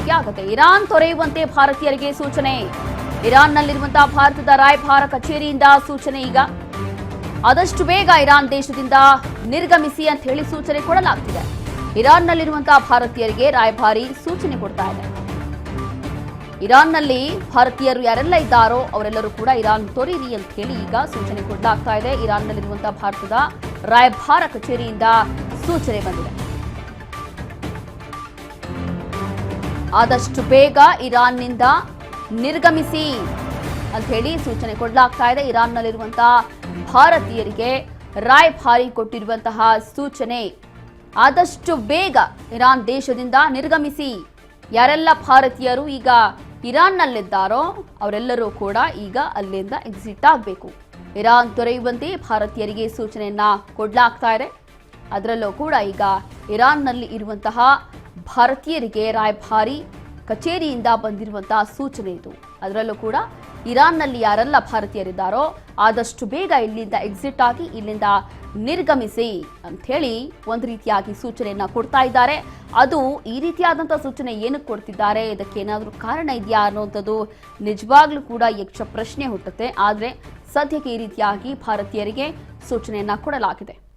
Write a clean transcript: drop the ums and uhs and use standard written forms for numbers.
ಸಾಧ್ಯ ಆಗುತ್ತೆ. ಇರಾನ್ ತೊರೆಯುವಂತೆ ಭಾರತೀಯರಿಗೆ ಸೂಚನೆ. ಇರಾನ್ನಲ್ಲಿರುವಂತಹ ಭಾರತದ ರಾಯಭಾರ ಕಚೇರಿಯಿಂದ ಸೂಚನೆ. ಈಗ ಆದಷ್ಟು ಬೇಗ ಇರಾನ್ ದೇಶದಿಂದ ನಿರ್ಗಮಿಸಿ ಅಂತ ಹೇಳಿ ಸೂಚನೆ ಕೊಡಲಾಗ್ತಿದೆ. ಇರಾನ್ನಲ್ಲಿರುವಂತಹ ಭಾರತೀಯರಿಗೆ ರಾಯಭಾರಿ ಸೂಚನೆ ಕೊಡ್ತಾ ಇದೆ. ಇರಾನ್ನಲ್ಲಿ ಭಾರತೀಯರು ಯಾರೆಲ್ಲ ಇದ್ದಾರೋ ಅವರೆಲ್ಲರೂ ಕೂಡ ಇರಾನ್ ತೊರೆಯಿರಿ ಅಂತ ಹೇಳಿ ಈಗ ಸೂಚನೆ ಕೊಡಲಾಗ್ತಾ ಇದೆ. ಇರಾನ್ನಲ್ಲಿರುವಂತಹ ಭಾರತದ ರಾಯಭಾರ ಕಚೇರಿಯಿಂದ ಸೂಚನೆ ಬಂದಿದೆ. ಆದಷ್ಟು ಬೇಗ ಇರಾನ್ನಿಂದ ನಿರ್ಗಮಿಸಿ ಅಂತ ಹೇಳಿ ಸೂಚನೆ ಕೊಡಲಾಗ್ತಾ ಇದೆ. ಇರಾನ್ನಲ್ಲಿರುವಂತಹ ಭಾರತೀಯರಿಗೆ ರಾಯಭಾರಿ ಕೊಟ್ಟಿರುವಂತಹ ಸೂಚನೆ. ಆದಷ್ಟು ಬೇಗ ಇರಾನ್ ದೇಶದಿಂದ ನಿರ್ಗಮಿಸಿ. ಯಾರೆಲ್ಲ ಭಾರತೀಯರು ಈಗ ಇರಾನ್ನಲ್ಲಿದ್ದಾರೋ ಅವರೆಲ್ಲರೂ ಕೂಡ ಈಗ ಅಲ್ಲಿಂದ ಎಕ್ಸಿಟ್ ಆಗಬೇಕು. ಇರಾನ್ ತೊರೆಯುವಂತೆ ಭಾರತೀಯರಿಗೆ ಸೂಚನೆಯನ್ನ ಕೊಡಲಾಗ್ತಾ ಇದೆ. ಅದರಲ್ಲೂ ಕೂಡ ಈಗ ಇರಾನ್ನಲ್ಲಿ ಇರುವಂತಹ ಭಾರತೀಯರಿಗೆ ರಾಯಭಾರಿ ಕಚೇರಿಯಿಂದ ಬಂದಿರುವಂತಹ ಸೂಚನೆ ಇದು. ಅದರಲ್ಲೂ ಕೂಡ ಇರಾನ್ನಲ್ಲಿ ಯಾರೆಲ್ಲ ಭಾರತೀಯರಿದ್ದಾರೋ ಆದಷ್ಟು ಬೇಗ ಇಲ್ಲಿಂದ ಎಕ್ಸಿಟ್ ಆಗಿ ಇಲ್ಲಿಂದ ನಿರ್ಗಮಿಸಿ ಅಂತ ಹೇಳಿ ಒಂದು ರೀತಿಯಾಗಿ ಸೂಚನೆಯನ್ನ ಕೊಡ್ತಾ ಇದ್ದಾರೆ. ಅದು ಈ ರೀತಿಯಾದಂತಹ ಸೂಚನೆ ಏನಕ್ಕೆ ಕೊಡ್ತಿದ್ದಾರೆ, ಇದಕ್ಕೆ ಏನಾದರೂ ಕಾರಣ ಇದೆಯಾ ಅನ್ನೋಂಥದ್ದು ನಿಜವಾಗ್ಲೂ ಕೂಡ ಯಕ್ಷ ಪ್ರಶ್ನೆ ಹುಟ್ಟುತ್ತೆ. ಆದರೆ ಸದ್ಯಕ್ಕೆ ಈ ರೀತಿಯಾಗಿ ಭಾರತೀಯರಿಗೆ ಸೂಚನೆಯನ್ನ ಕೊಡಲಾಗಿದೆ.